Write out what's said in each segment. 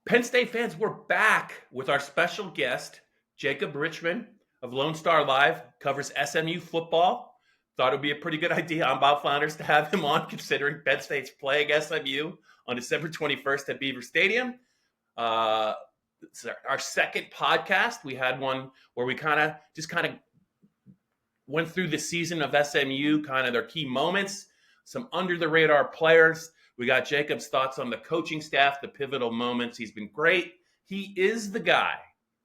Penn State fans, we're back with our special guest, Jacob Richman of LoneStarLive, covers SMU football. Thought it would be a pretty good idea on Bob Flounders to have him on, considering Penn State's playing SMU on December 21st at Beaver Stadium. It's our second podcast. We had one where we kind of went through the season of SMU, kind of their key moments, some under the radar players. We got Jacob's thoughts on the coaching staff, the pivotal moments. He's been great. He is the guy.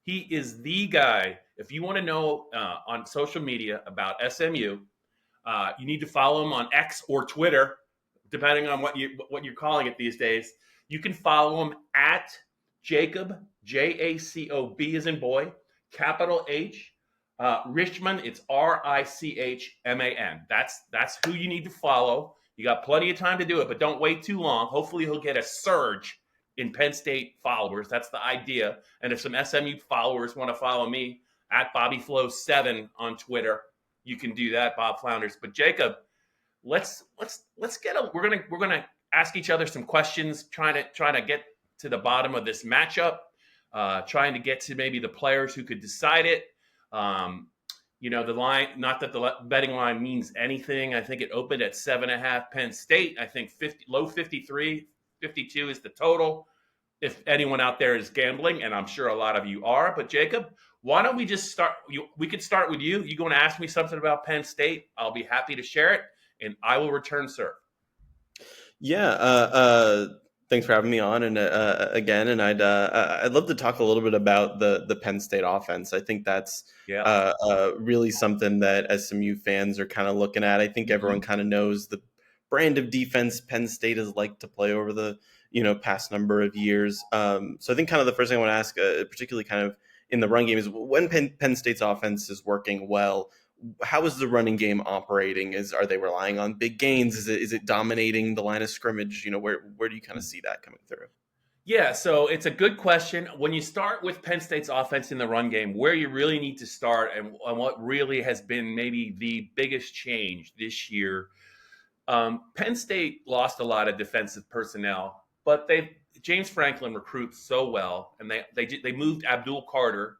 He is the guy. If you want to know on social media about SMU, you need to follow him on X or Twitter, depending on what you're calling it these days. You can follow him at Jacob, Jacob as in boy, capital H. Richman, it's Richman. That's who you need to follow. You got plenty of time to do it, but don't wait too long. Hopefully he'll get a surge in Penn State followers. That's the idea. And if some SMU followers want to follow me at BobbyFlow7 on Twitter, you can do that, Bob Flounders. But Jacob, let's get we're gonna ask each other some questions, trying to get to the bottom of this matchup, trying to get to maybe the players who could decide it. The line, not that the betting line means anything. I think it opened at 7.5 Penn State. I think low 53, 52 is the total. If anyone out there is gambling, and I'm sure a lot of you are, but Jacob, why don't we just start? We could start with you. You going to ask me something about Penn State? I'll be happy to share it, and I will return, sir. Yeah. Thanks for having me on, and again, and I'd love to talk a little bit about the Penn State offense. I think that's really something that SMU fans are kind of looking at. I think everyone kind of knows the brand of defense Penn State has liked to play over the past number of years. So I think kind of the first thing I want to ask, particularly kind of in the run game, is when Penn State's offense is working well, how is the running game operating? Are they relying on big gains? Is it dominating the line of scrimmage? Where do you kind of see that coming through? Yeah, so it's a good question. When you start with Penn State's offense in the run game, where you really need to start and what really has been maybe the biggest change this year, Penn State lost a lot of defensive personnel, but James Franklin recruits so well, and they moved Abdul Carter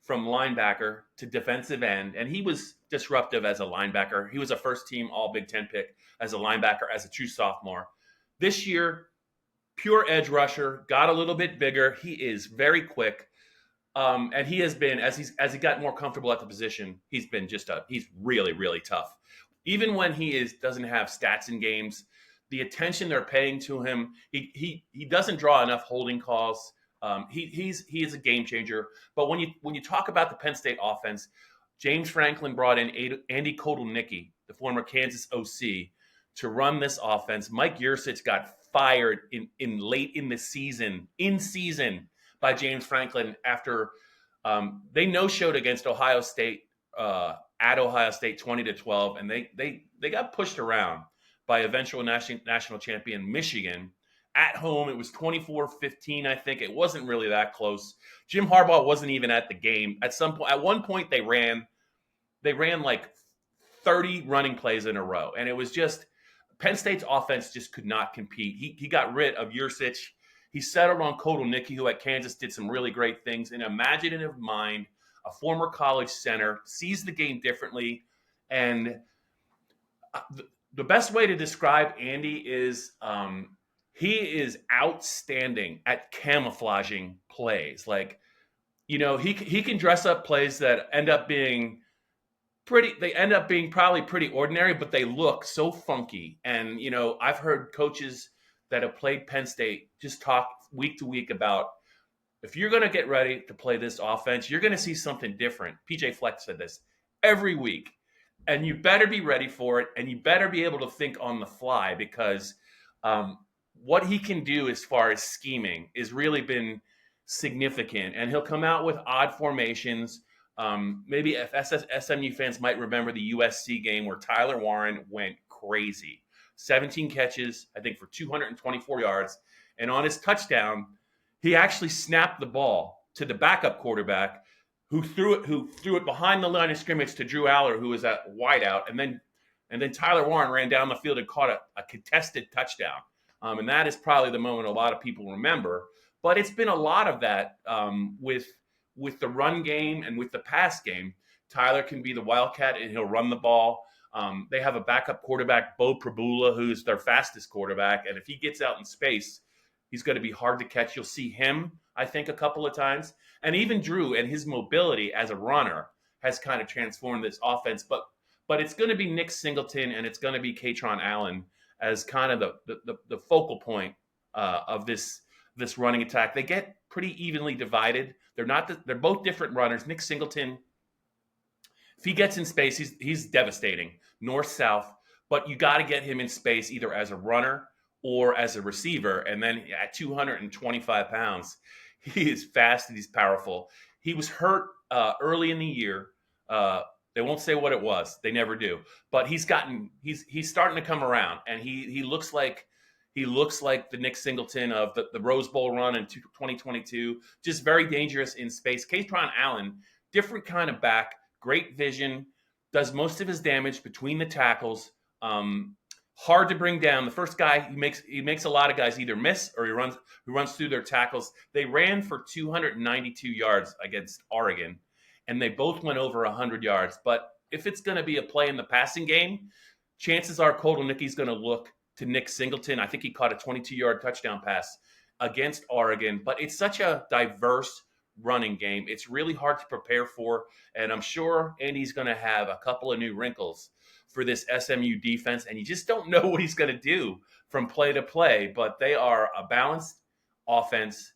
from linebacker to defensive end, and he was disruptive as a linebacker. He was a first-team All-Big Ten pick as a linebacker, as a true sophomore. This year, pure edge rusher, got a little bit bigger. He is very quick, and he has been, as he got more comfortable at the position, he's been he's really, really tough. Even when he doesn't have stats in games, the attention they're paying to him, he doesn't draw enough holding calls. He is a game changer. But when you talk about the Penn State offense, James Franklin brought in Andy Kotelnicki, the former Kansas OC, to run this offense. Mike Yursich got fired in late in the season by James Franklin after they no-showed against Ohio State at Ohio State 20-12, and they got pushed around by eventual national champion Michigan. At home, it was 24-15, I think. It wasn't really that close. Jim Harbaugh wasn't even at the game. At one point, they ran like 30 running plays in a row. And it was just, Penn State's offense just could not compete. He got rid of Yursich. He settled on Kotelnicki, who at Kansas did some really great things. An imaginative mind, a former college center, sees the game differently. And the best way to describe Andy is he is outstanding at camouflaging plays. Like, he can dress up plays that end up being probably pretty ordinary, but they look so funky. And, I've heard coaches that have played Penn State just talk week to week about, if you're going to get ready to play this offense, you're going to see something different. PJ Fleck said this every week. And you better be ready for it, and you better be able to think on the fly, because what he can do as far as scheming has really been significant. And he'll come out with odd formations. Maybe if SMU fans might remember the USC game where Tyler Warren went crazy. 17 catches, I think, for 224 yards. And on his touchdown, he actually snapped the ball to the backup quarterback, who threw it behind the line of scrimmage to Drew Aller, who was at wideout, and then Tyler Warren ran down the field and caught a contested touchdown. And that is probably the moment a lot of people remember. but it's been a lot of that with the run game and with the pass game. Tyler can be the wildcat and he'll run the ball. They have a backup quarterback, Bo Prabula, who's their fastest quarterback, and if he gets out in space, he's going to be hard to catch. You'll see him, I think, a couple of times, and even Drew and his mobility as a runner has kind of transformed this offense. But it's going to be Nick Singleton and it's going to be Katron Allen as kind of the focal point of this running attack. They get pretty evenly divided. They're both different runners. Nick Singleton, if he gets in space, he's devastating, north south. But you got to get him in space either as a runner or as a receiver. And then at 225 pounds, he is fast and he's powerful. He was hurt early in the year. They won't say what it was. They never do. But he's starting to come around, and he looks like the Nick Singleton of the Rose Bowl run in 2022. Just very dangerous in space. Katron Allen, different kind of back, great vision, does most of his damage between the tackles. Hard to bring down. The first guy he makes a lot of guys either miss or he runs through their tackles. They ran for 292 yards against Oregon, and they both went over 100 yards. But if it's going to be a play in the passing game, chances are Kotelnicki's going to look to Nick Singleton. I think he caught a 22-yard touchdown pass against Oregon. But it's such a diverse running game. It's really hard to prepare for, and I'm sure Andy's going to have a couple of new wrinkles for this SMU defense, and you just don't know what he's going to do from play to play. But they are a balanced offense.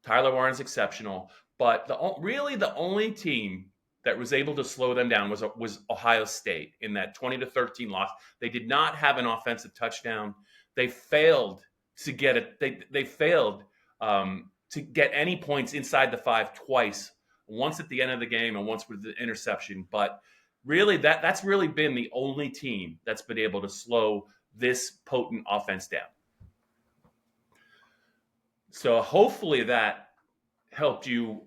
Tyler Warren's exceptional. But really the only team that was able to slow them down was Ohio State in that 20-13 loss. They did not have an offensive touchdown. They failed to get it. They failed to get any points inside the 5 twice. Once at the end of the game and once with the interception. But really, that's really been the only team that's been able to slow this potent offense down. So hopefully that helped you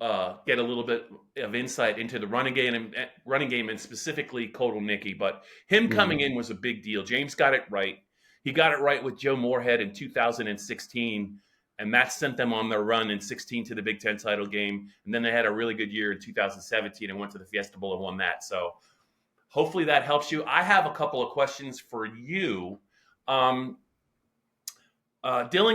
get a little bit of insight into the running game and specifically Kotelnicki. But him coming in was a big deal. James got it right. He got it right with Joe Moorhead in 2016, and that sent them on their run in 16 to the Big Ten title game. And then they had a really good year in 2017 and went to the Fiesta Bowl and won that. So hopefully that helps you. I have a couple of questions for you. Dylan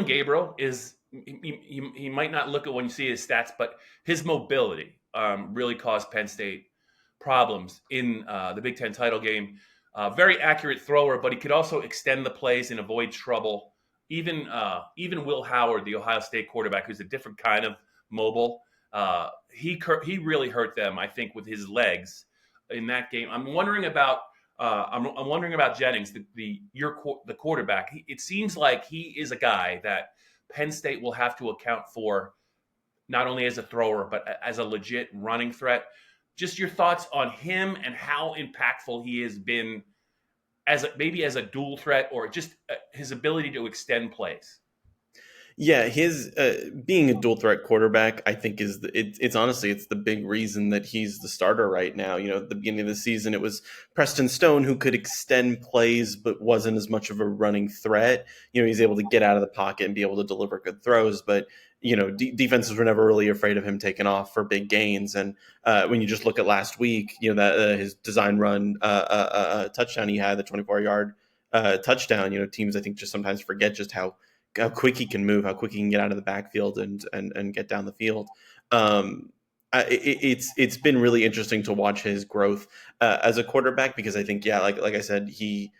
Gabriel is he might not look at when you see his stats, but his mobility really caused Penn State problems in the Big Ten title game. Very accurate thrower, but he could also extend the plays and avoid trouble. Even Will Howard, the Ohio State quarterback, who's a different kind of mobile, he really hurt them, I think, with his legs in that game. I'm wondering about Jennings, the quarterback. It seems like he is a guy that Penn State will have to account for, not only as a thrower but as a legit running threat. Just your thoughts on him and how impactful he has been as a dual threat, or just his ability to extend plays. Yeah, his being a dual threat quarterback, I think it's honestly the big reason that he's the starter right now. You know, at the beginning of the season, it was Preston Stone who could extend plays but wasn't as much of a running threat. You know, he's able to get out of the pocket and be able to deliver good throws, but you know, defenses were never really afraid of him taking off for big gains. And when you just look at last week, you know, that his design run touchdown he had, the 24-yard touchdown. You know, teams I think just sometimes forget just how quick he can move, how quick he can get out of the backfield and get down the field. It's been really interesting to watch his growth as a quarterback, because I think, yeah, like I said, he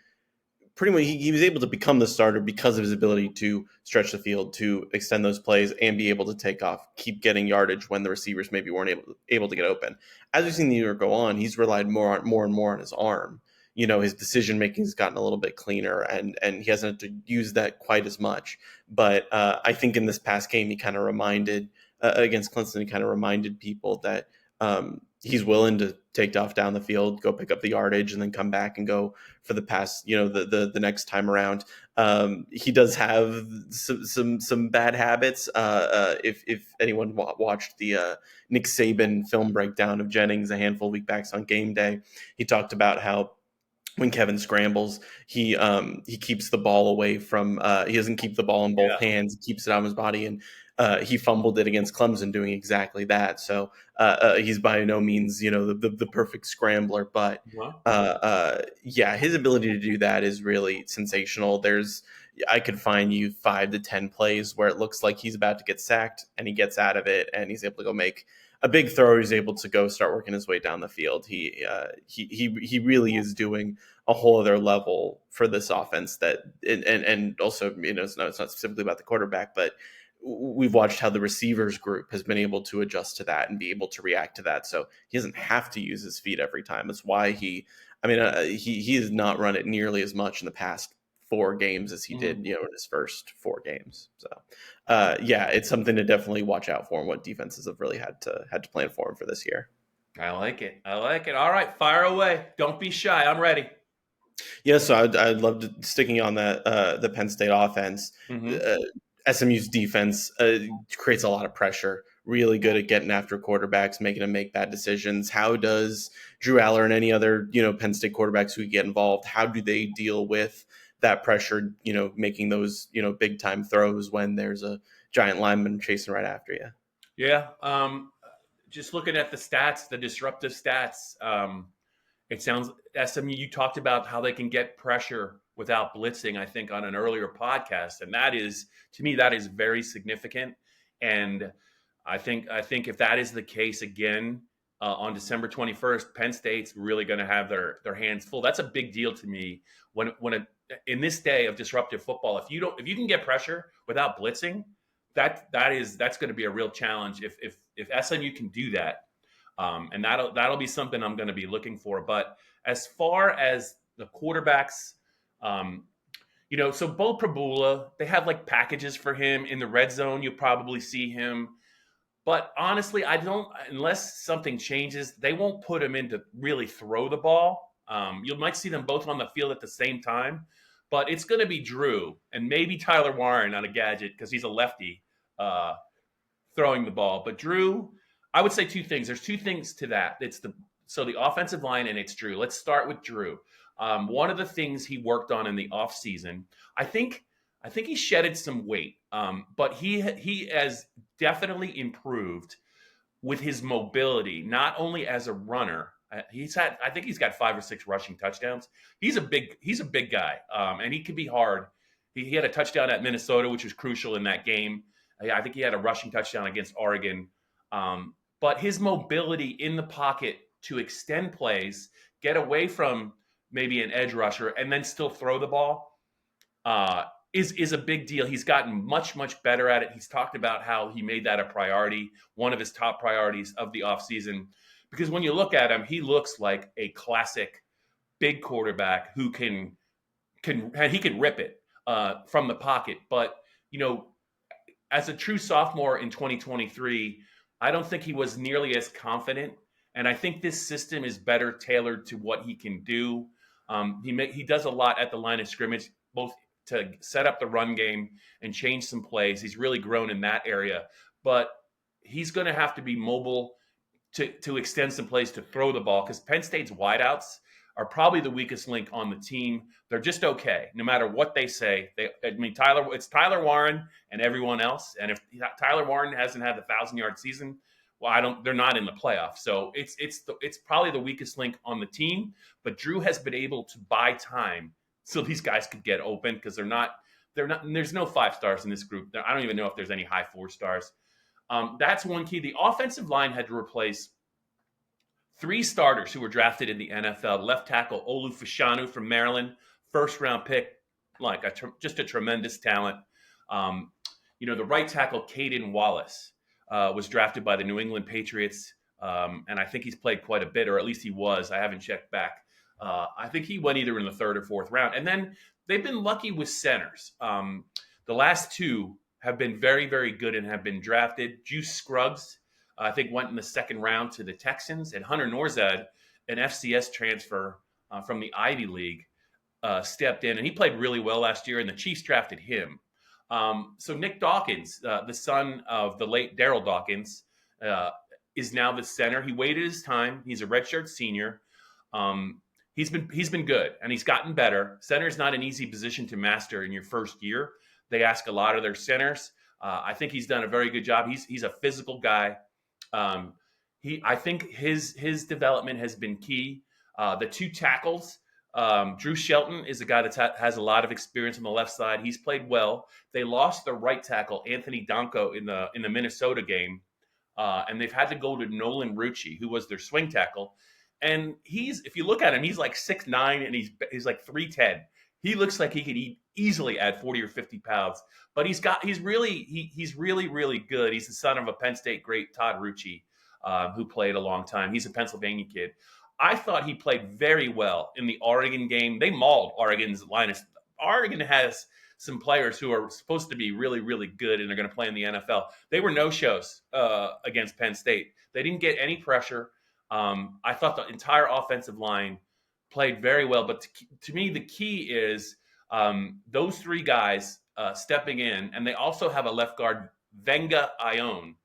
pretty much he was able to become the starter because of his ability to stretch the field, to extend those plays, and be able to take off, keep getting yardage when the receivers maybe weren't able to get open. As we've seen the year go on, he's relied more and more on his arm. You know, his decision making has gotten a little bit cleaner, and he hasn't had to use that quite as much. But I think in this past game, he kind of reminded against Clemson, he kind of reminded people that he's willing to take off down the field, go pick up the yardage, and then come back and go for the pass. You know, the next time around. He does have some bad habits. If anyone watched the Nick Saban film breakdown of Jennings a handful of weeks back on Game Day, he talked about how when Kevin scrambles, he keeps the ball away from. He doesn't keep the ball in both hands. He keeps it on his body, and He fumbled it against Clemson doing exactly that. So he's by no means, the perfect scrambler, but yeah, his ability to do that is really sensational. I could find you 5 to 10 plays where it looks like he's about to get sacked and he gets out of it and he's able to go make a big throw. He's able to go start working his way down the field. He really is doing a whole other level for this offense and also, it's not specifically about the quarterback, but we've watched how the receivers group has been able to adjust to that and be able to react to that. So he doesn't have to use his feet every time. That's why he has not run it nearly as much in the past 4 games as he did, in his first 4 games. So, yeah, it's something to definitely watch out for and what defenses have really had to plan for him for this year. I like it. All right, fire away. Don't be shy. I'm ready. Yeah, so I'd love to sticking on that the Penn State offense. SMU's defense creates a lot of pressure. Really good at getting after quarterbacks, making them make bad decisions. How does Drew Aller and any other Penn State quarterbacks who get involved? How do they deal with that pressure? Making those big time throws when there's a giant lineman chasing right after you. Yeah, just looking at the stats, the disruptive stats. It sounds SMU. You talked about how they can get pressure without blitzing, I think, on an earlier podcast, and that is, to me, that is very significant. And I think if that is the case again on December 21st, Penn State's really going to have their hands full. That's a big deal to me in this day of disruptive football. If you can get pressure without blitzing, that's going to be a real challenge. If SMU can do that. And that'll be something I'm going to be looking for. But as far as the quarterbacks, so Bo Prabula, they have like packages for him in the red zone. You'll probably see him. But honestly, unless something changes, they won't put him in to really throw the ball. You might see them both on the field at the same time. But it's going to be Drew and maybe Tyler Warren on a gadget because he's a lefty throwing the ball. But Drew, I would say 2 things. There's 2 things to that. It's the offensive line and it's Drew. Let's start with Drew. One of the things he worked on in the offseason, I think he shedded some weight, but he has definitely improved with his mobility, not only as a runner. I think he's got 5 or 6 rushing touchdowns. He's a big guy, and he can be hard. He had a touchdown at Minnesota, which was crucial in that game. I think he had a rushing touchdown against Oregon. But his mobility in the pocket to extend plays, get away from maybe an edge rusher, and then still throw the ball is a big deal. He's gotten much, much better at it. He's talked about how he made that a priority, one of his top priorities of the offseason. Because when you look at him, he looks like a classic big quarterback who can rip it from the pocket. But, as a true sophomore in 2023, I don't think he was nearly as confident. And I think this system is better tailored to what he can do. He does a lot at the line of scrimmage, both to set up the run game and change some plays. He's really grown in that area. But he's going to have to be mobile to extend some plays to throw the ball, because Penn State's wideouts are probably the weakest link on the team. They're just okay, no matter what they say. It's Tyler Warren and everyone else. And if Tyler Warren hasn't had the 1,000-yard season, well, they're not in the playoffs. So it's probably the weakest link on the team. But Drew has been able to buy time so these guys could get open, because they're not. There's no 5 stars in this group. I don't even know if there's any high 4 stars. That's one key. The offensive line had to replace 3 starters who were drafted in the NFL. Left tackle Olu Fashanu from Maryland, first-round pick, just a tremendous talent. The right tackle Caden Wallace was drafted by the New England Patriots, and I think he's played quite a bit, or at least he was. I haven't checked back. I think he went either in the 3rd or 4th round. And then they've been lucky with centers. The last 2 have been very, very good and have been drafted. Juice Scruggs, I think, went in the 2nd round to the Texans. And Hunter Norzad, an FCS transfer from the Ivy League, stepped in. And he played really well last year, and the Chiefs drafted him. So Nick Dawkins, the son of the late Darryl Dawkins, is now the center. He waited his time. He's a redshirt senior. He's been good, and he's gotten better. Center is not an easy position to master in your first year. They ask a lot of their centers, I think he's done a very good job. He's a physical guy. Um, I think his development has been key. The two tackles. Drew Shelton is a guy that has a lot of experience on the left side. He's played well. They lost their right tackle, Anthony Donko, in the Minnesota game, and they've had to go to Nolan Rucci, who was their swing tackle. And if you look at him, he's like 6'9", and he's like 310. He looks like he could easily add 40 or 50 pounds, but he's really really good. He's the son of a Penn State great, Todd Rucci, who played a long time. He's a Pennsylvania kid. I thought he played very well in the Oregon game. They mauled Oregon's lineup. Oregon has some players who are supposed to be really, really good and are going to play in the NFL. They were no-shows against Penn State. They didn't get any pressure. I thought the entire offensive line played very well. But to me, the key is those three guys stepping in, and they also have a left guard, Venga Ione,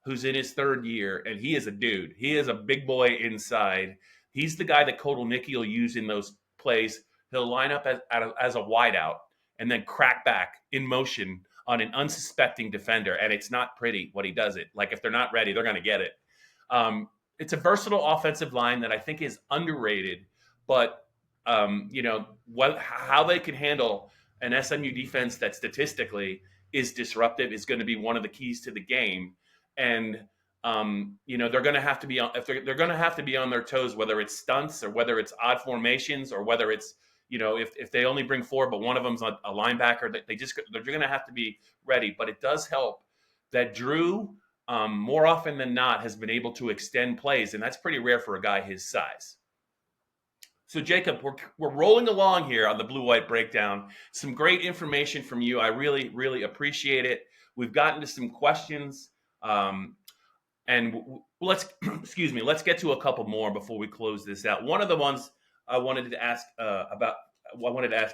who's in his third year, and he is a dude. He is a big boy inside. He's the guy that Kotelnicki will use in those plays. He'll line up as a wideout and then crack back in motion on an unsuspecting defender, and it's not pretty what he does it. Like, if they're not ready, they're going to get it. It's a versatile offensive line that I think is underrated, but how they can handle an SMU defense that statistically is disruptive is going to be one of the keys to the game. And they're going to have to be on, they're going to have to be on their toes, whether it's stunts or whether it's odd formations or whether it's if they only bring four but one of them's a linebacker, they're going to have to be ready. But it does help that Drew, more often than not, has been able to extend plays, and that's pretty rare for a guy his size. So, Jacob, we're rolling along here on the Blue-White Breakdown. Some great information from you. I really, really appreciate it. We've gotten to some questions, and let's get to a couple more before we close this out. One of the ones I wanted to ask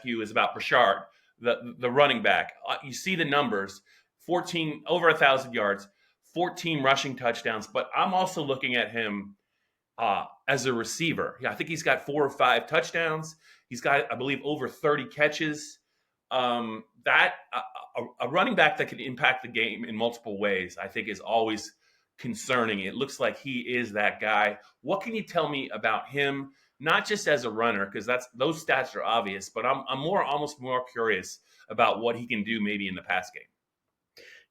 you is about Brashard, the running back. You see the numbers: 14 over 1,000 yards, 14 rushing touchdowns. But I'm also looking at him as a receiver. Yeah, I think he's got 4 or 5 touchdowns. He's got, I believe, over 30 catches. A running back that can impact the game in multiple ways, I think, is always concerning. It looks like he is that guy. What can you tell me about him? Not just as a runner, because those stats are obvious, but I'm almost more curious about what he can do maybe in the pass game.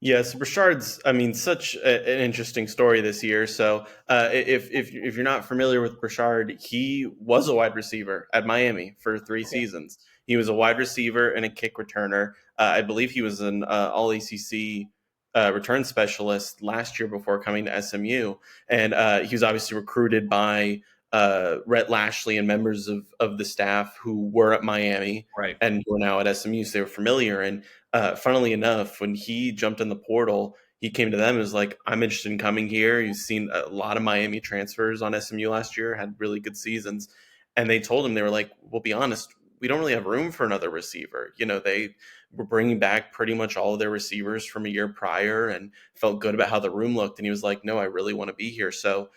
Yes, Brashard's, such an interesting story this year. So if you're not familiar with Brashard, he was a wide receiver at Miami for 3 seasons. He was a wide receiver and a kick returner. I believe he was an all-ACC return specialist last year before coming to SMU. And he was obviously recruited by Rhett Lashley and members of the staff who were at Miami, right, and were now at SMU, so they were familiar. And funnily enough, when he jumped in the portal, he came to them and was like, I'm interested in coming here. He's seen a lot of Miami transfers on SMU last year, had really good seasons. And they told him, they were like, well, be honest, we don't really have room for another receiver. They were bringing back pretty much all of their receivers from a year prior and felt good about how the room looked. And he was like, no, I really want to be here. So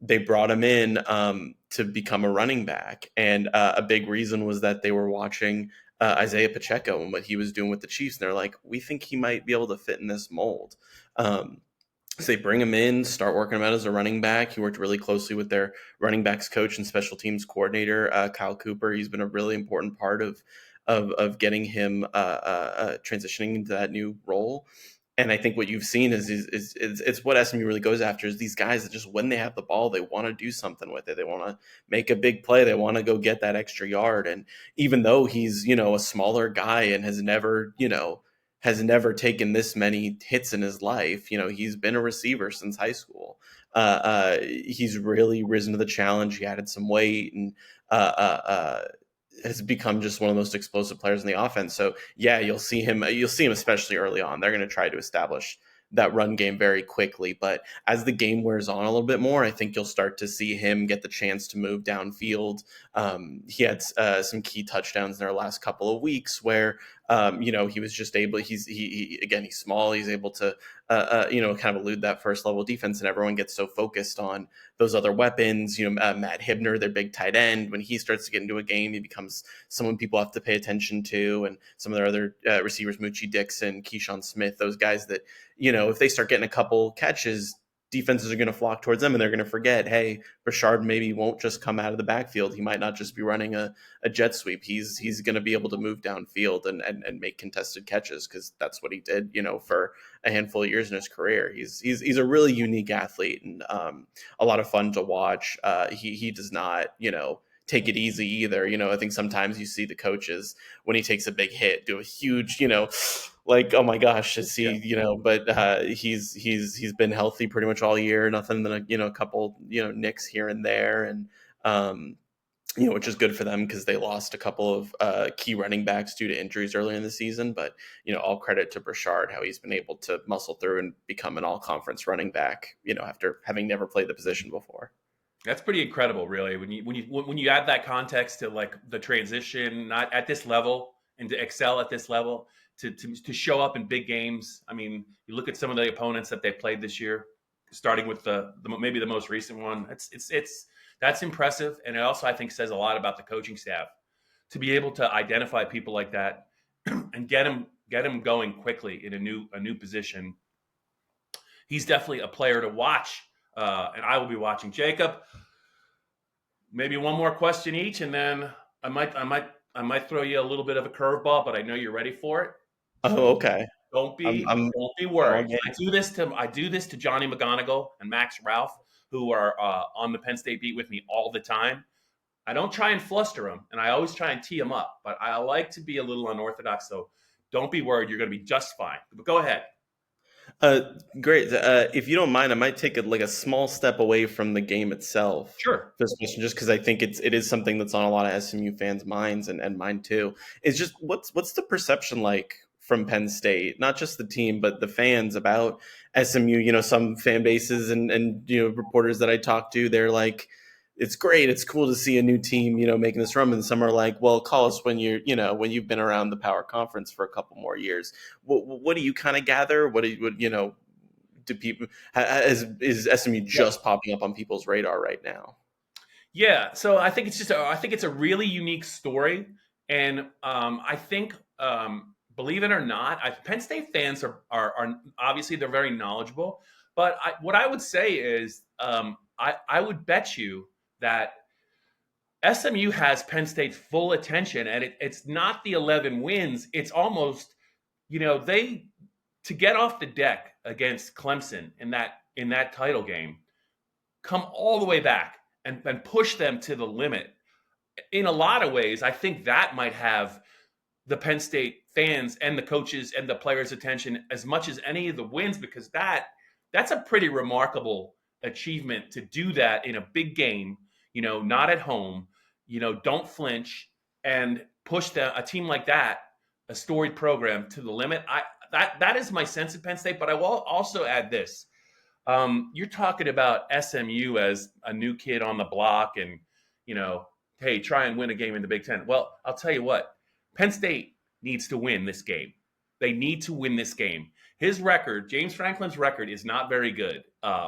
they brought him in to become a running back. And a big reason was that they were watching Isaiah Pacheco and what he was doing with the Chiefs. And they're like, we think he might be able to fit in this mold. So they bring him in, start working him out as a running back. He worked really closely with their running backs coach and special teams coordinator, Kyle Cooper. He's been a really important part of getting him transitioning into that new role. And I think what you've seen is it's what SMU really goes after, is these guys that just, when they have the ball, they want to do something with it. They want to make a big play. They want to go get that extra yard. And even though he's, a smaller guy and has never taken this many hits in his life, he's been a receiver since high school. He's really risen to the challenge. He added some weight and has become just one of the most explosive players in the offense. So yeah, you'll see him especially early on. They're going to try to establish that run game very quickly. But as the game wears on a little bit more, I think you'll start to see him get the chance to move downfield. He had some key touchdowns in their last couple of weeks where He was just able. He's small. He's able to kind of elude that first level defense, and everyone gets so focused on those other weapons. Matt Hibner, their big tight end, when he starts to get into a game, he becomes someone people have to pay attention to, and some of their other receivers, Moochie Dixon, Keyshawn Smith, those guys that, if they start getting a couple catches, defenses are going to flock towards them, and they're going to forget, hey, Brashard maybe won't just come out of the backfield. He might not just be running a jet sweep. He's going to be able to move downfield and make contested catches, because that's what he did, for a handful of years in his career. He's a really unique athlete, and a lot of fun to watch. He does not, take it easy either. I think sometimes you see the coaches, when he takes a big hit, do a huge, like, oh my gosh, is he, but he's been healthy pretty much all year, nothing than a couple, nicks here and there. And, which is good for them, because they lost a couple of key running backs due to injuries earlier in the season. But, all credit to Brashard, how he's been able to muscle through and become an all-conference running back, after having never played the position before. That's pretty incredible, really. When you add that context to, like, the transition, not at this level, and to excel at this level, to show up in big games. I mean, you look at some of the opponents that they played this year, starting with the maybe the most recent one. That's impressive, and it also, I think, says a lot about the coaching staff to be able to identify people like that and get them going quickly in a new position. He's definitely a player to watch, and I will be watching. Jacob, maybe one more question each, and then I might throw you a little bit of a curveball, but I know you're ready for it. Oh, okay. Don't be worried. I do this to Johnny McGonigal and Max Ralph, who are on the Penn State beat with me all the time. I don't try and fluster them, and I always try and tee them up. But I like to be a little unorthodox, so don't be worried. You're going to be just fine. But go ahead. Great. If you don't mind, I might take a small step away from the game itself. Sure. This question, just because I think it is something that's on a lot of SMU fans' minds, and mine too. Is just what's the perception like from Penn State, not just the team, but the fans about SMU? Some fan bases and reporters that I talk to, they're like, it's great, it's cool to see a new team, making this run. And some are like, well, call us when when you've been around the power conference for a couple more years. What do you kind of gather? Do people, is SMU just popping up on people's radar right now? Yeah. So I think it's a really unique story. And I think, believe it or not, Penn State fans are obviously, they're very knowledgeable. But what I would say is, I would bet you that SMU has Penn State's full attention, and it's not the 11 wins. It's almost, they, to get off the deck against Clemson in that title game, come all the way back and push them to the limit. In a lot of ways, I think that might have the Penn State fans and the coaches and the players' attention as much as any of the wins, because that's a pretty remarkable achievement to do that in a big game, not at home, don't flinch and push a team like that, a storied program, to the limit. That is my sense of Penn State. But I will also add this. You're talking about SMU as a new kid on the block and, hey, try and win a game in the Big Ten. Well, I'll tell you what, Penn State needs to win this game. They need to win this game. His record, James Franklin's record, is not very good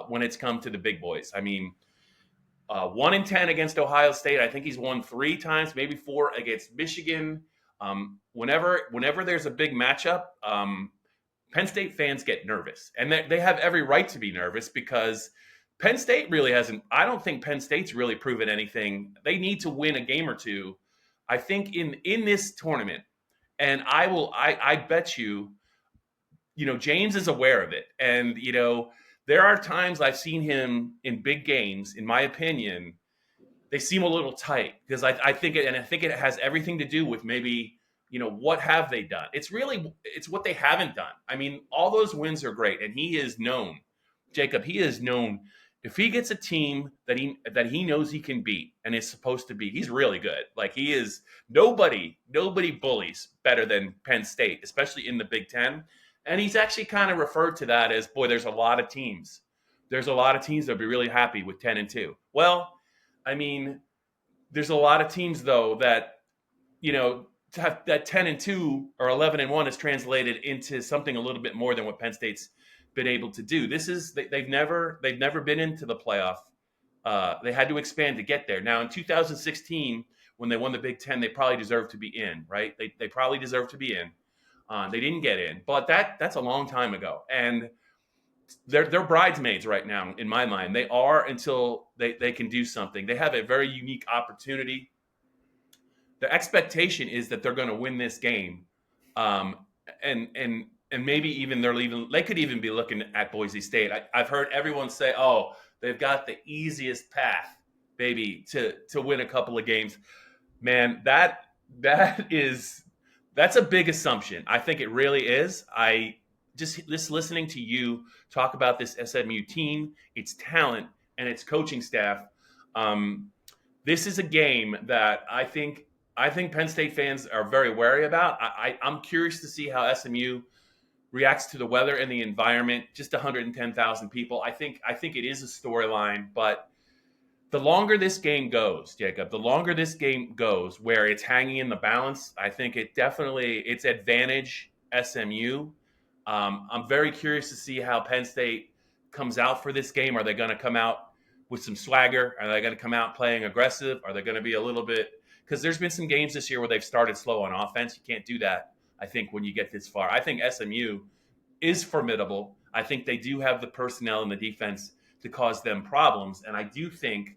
when it's come to the big boys. I mean, 1-10 against Ohio State. I think he's won 3 times, maybe 4 against Michigan. Whenever there's a big matchup, Penn State fans get nervous. And they have every right to be nervous, because Penn State really hasn't – I don't think Penn State's really proven anything. They need to win a game or two, I think, in this tournament. And I bet you – James is aware of it. And, there are times I've seen him in big games, in my opinion, they seem a little tight, because I think it has everything to do with maybe, what have they done? It's what they haven't done. I mean, all those wins are great. And he is known, Jacob, if he gets a team that he knows he can beat and is supposed to beat, he's really good. Like, he is, nobody bullies better than Penn State, especially in the Big Ten. And he's actually kind of referred to that as, boy, there's a lot of teams. There's a lot of teams that'll be really happy with 10-2. Well, I mean, there's a lot of teams, though, that, to have that 10-2 or 11-1 is translated into something a little bit more than what Penn State's been able to do. They've never been into the playoff. They had to expand to get there. Now in 2016, when they won the Big Ten, they probably deserved to be in, right? They probably deserved to be in. They didn't get in, but that's a long time ago, and they're bridesmaids right now in my mind. They are until they can do something. They have a very unique opportunity. The expectation is that they're going to win this game, um, and maybe even they could even be looking at Boise State. I've heard everyone say, "Oh, they've got the easiest path, baby, to win a couple of games." Man, that's a big assumption. I think it really is. I just listening to you talk about this SMU team, its talent, and its coaching staff. This is a game that I think Penn State fans are very wary about. I'm curious to see how SMU reacts to the weather and the environment. Just 110,000 people. I think it is a storyline, but the longer this game goes, Jacob, the longer this game goes where it's hanging in the balance, I think it's advantage SMU. I'm very curious to see how Penn State comes out for this game. Are they going to come out with some swagger? Are they going to come out playing aggressive? Are they going to be a little bit – because there's been some games this year where they've started slow on offense. You can't do that, I think, when you get this far. I think SMU is formidable. I think they do have the personnel and the defense to cause them problems, and I do think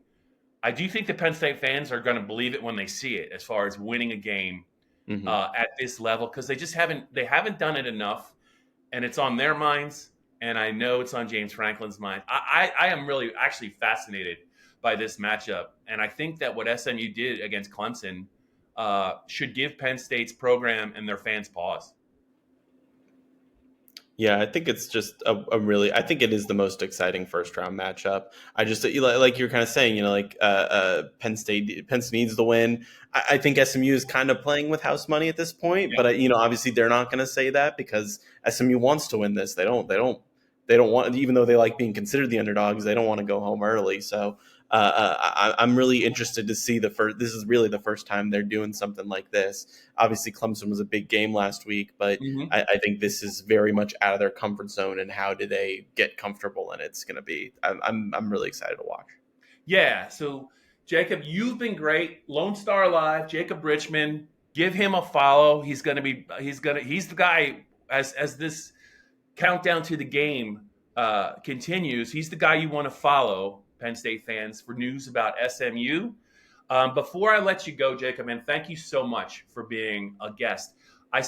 the Penn State fans are going to believe it when they see it, as far as winning a game at this level, because they haven't done it enough, and it's on their minds, and I know it's on James Franklin's mind. I am really actually fascinated by this matchup, and I think that what SMU did against Clemson should give Penn State's program and their fans pause. Yeah, I think it's just I think it is the most exciting first round matchup. I just, like you're kind of saying, Penn State needs the win. I think SMU is kind of playing with house money at this point, but obviously they're not going to say that because SMU wants to win this. They don't want, even though they like being considered the underdogs, they don't want to go home early. So I'm really interested to see this is really the first time they're doing something like this. Obviously Clemson was a big game last week, but I think this is very much out of their comfort zone, and how do they get comfortable? And it's going to be, I'm really excited to watch. Yeah. So Jacob, you've been great. LoneStarLive, Jacob Richman, give him a follow. He's the guy as this countdown to the game continues. He's the guy you want to follow, Penn State fans, for news about SMU. Before I let you go, Jacob, man, thank you so much for being a guest. I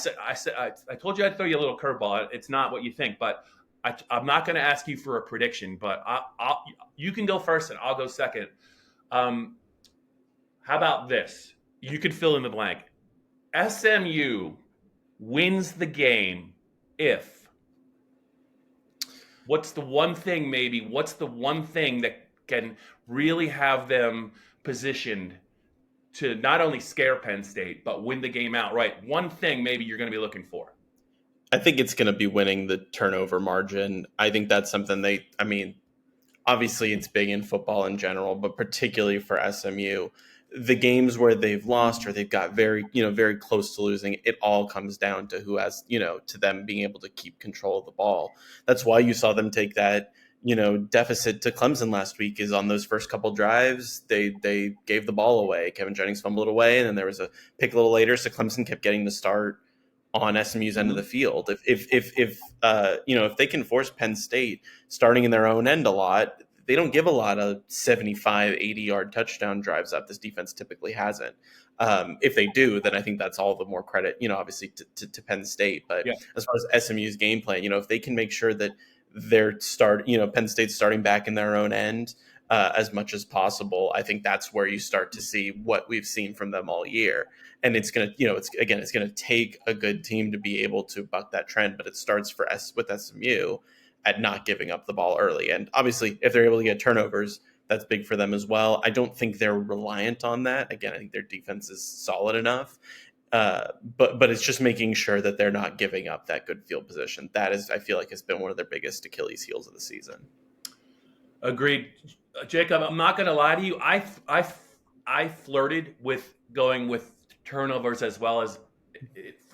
told you I'd throw you a little curveball. It's not what you think, but I'm not going to ask you for a prediction, but you can go first and I'll go second. How about this? You could fill in the blank. SMU wins the game if. What's the one thing that can really have them positioned to not only scare Penn State, but win the game outright? One thing maybe you're going to be looking for. I think it's going to be winning the turnover margin. I think that's something obviously it's big in football in general, but particularly for SMU, the games where they've lost or they've got very close to losing, it all comes down to who has, to them being able to keep control of the ball. That's why you saw them take that, deficit to Clemson last week. Is on those first couple drives, they gave the ball away. Kevin Jennings fumbled it away, and then there was a pick a little later, so Clemson kept getting the start on SMU's end of the field. If they can force Penn State starting in their own end a lot, they don't give a lot of 75, 80-yard touchdown drives up. This defense typically hasn't. If they do, then I think that's all the more credit, obviously to Penn State. But as far as SMU's game plan, if they can make sure that Penn State's starting back in their own end as much as possible, I think that's where you start to see what we've seen from them all year. And it's going to, it's going to take a good team to be able to buck that trend. But it starts with SMU at not giving up the ball early. And obviously, if they're able to get turnovers, that's big for them as well. I don't think they're reliant on that. Again, I think their defense is solid enough. But it's just making sure that they're not giving up that good field position. That is, I feel like, has been one of their biggest Achilles heels of the season. Agreed. Jacob, I'm not going to lie to you. I flirted with going with turnovers as well as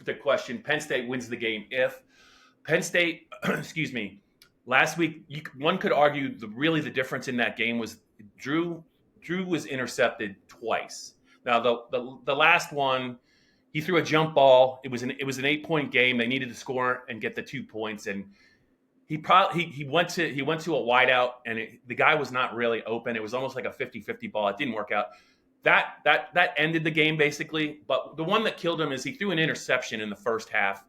the question, Penn State wins the game if Penn State, excuse me, last week, one could argue the difference in that game was Drew was intercepted twice. Now the last one, he threw a jump ball. It was an 8-point game. They needed to score and get the 2 points, and he went to a wideout, and the guy was not really open. It was almost like a 50-50 ball. It didn't work out. That ended the game basically. But the one that killed him is he threw an interception in the first half,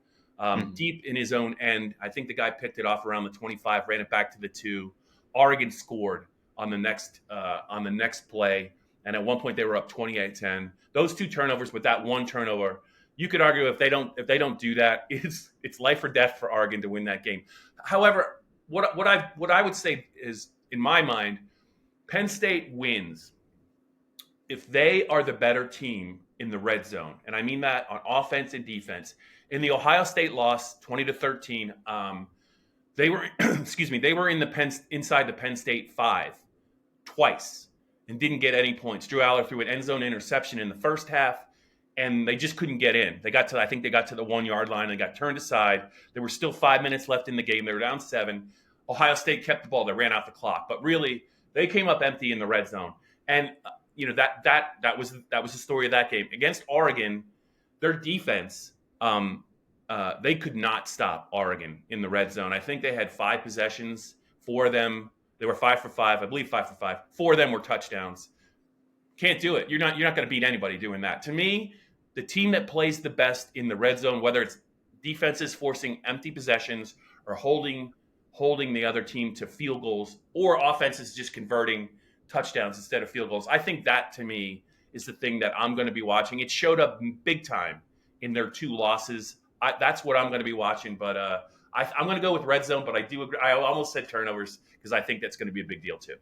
deep in his own end. I think the guy picked it off around the 25, ran it back to the 2. Oregon scored on the next play, and at one point they were up 28-10. Those 2 turnovers with that one turnover, you could argue if they don't do that, it's life or death for Oregon to win that game. However, what I would say is, in my mind, Penn State wins if they are the better team in the red zone, and I mean that on offense and defense. In the Ohio State loss, 20-13, they were they were inside the Penn State 5 twice and didn't get any points. Drew Aller threw an end zone interception in the first half, and they just couldn't get in. I think they got to the 1-yard line and got turned aside. There were still 5 minutes left in the game. They were down 7. Ohio State kept the ball. They ran out the clock, but really they came up empty in the red zone. And that was the story of that game against Oregon. Their defense, they could not stop Oregon in the red zone. I think they had 5 possessions. 4 of them, they were 5 for 5. I believe 5 for 5. 4 of them were touchdowns. Can't do it. You're not going to beat anybody doing that. To me, the team that plays the best in the red zone, whether it's defenses forcing empty possessions or holding the other team to field goals, or offenses just converting touchdowns instead of field goals, I think that to me is the thing that I'm going to be watching. It showed up big time in their 2 losses. That's what I'm going to be watching. But I'm going to go with red zone. But I do agree. I almost said turnovers because I think that's going to be a big deal too.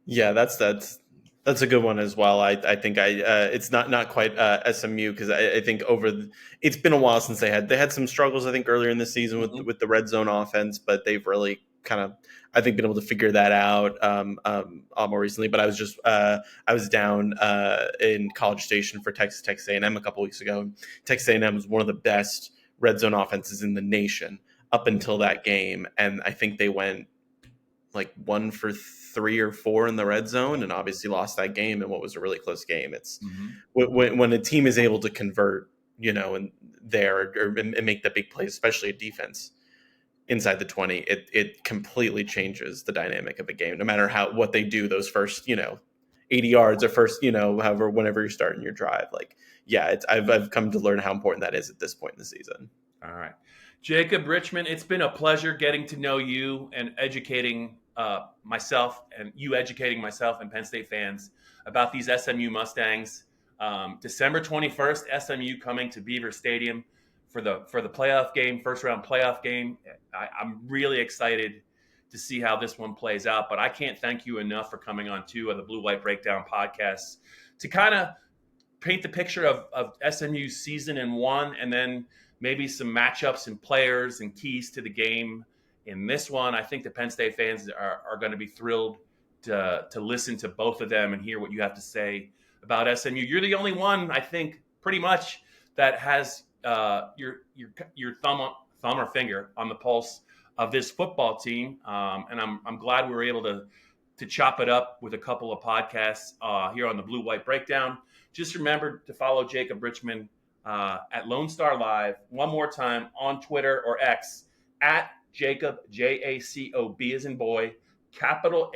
Yeah, that's a good one as well. I think it's not quite SMU because I think it's been a while since they had some struggles. I think earlier in the season with the red zone offense, but they've really kind of, I think, been able to figure that out more recently. But I was down in College Station for Texas A&M a couple weeks ago. Texas A&M was one of the best red zone offenses in the nation up until that game, and I think they went like 1 for 3 or 4 in the red zone, and obviously lost that game in what was a really close game. It's when a team is able to convert, and make the big plays, especially a defense inside the 20, it completely changes the dynamic of a game. No matter what they do, those first 80 yards or first whenever you're starting your drive, I've come to learn how important that is at this point in the season. All right, Jacob Richman, it's been a pleasure getting to know you and educating myself and Penn State fans about these SMU Mustangs. December 21st, SMU coming to Beaver Stadium for the playoff game, first round playoff game. I'm really excited to see how this one plays out, but I can't thank you enough for coming on 2 of the Blue White Breakdown podcasts to kind of paint the picture of SMU's season in 1, and then maybe some matchups and players and keys to the game in this one. I think the Penn State fans are going to be thrilled to listen to both of them and hear what you have to say about SMU. You're the only one, I think, pretty much that has your thumb or finger on the pulse of this football team, and I'm glad we were able to chop it up with a couple of podcasts here on the Blue White Breakdown. Just remember to follow Jacob Richman at LoneStarLive one more time on Twitter or X at Jacob, JACOB as in boy, capital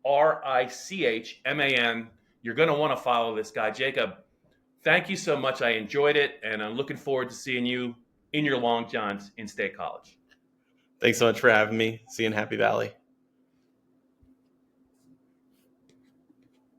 HRICHMAN. You're going to want to follow this guy. Jacob, thank you so much. I enjoyed it, and I'm looking forward to seeing you in your long johns in State College. Thanks so much for having me. See you in Happy Valley.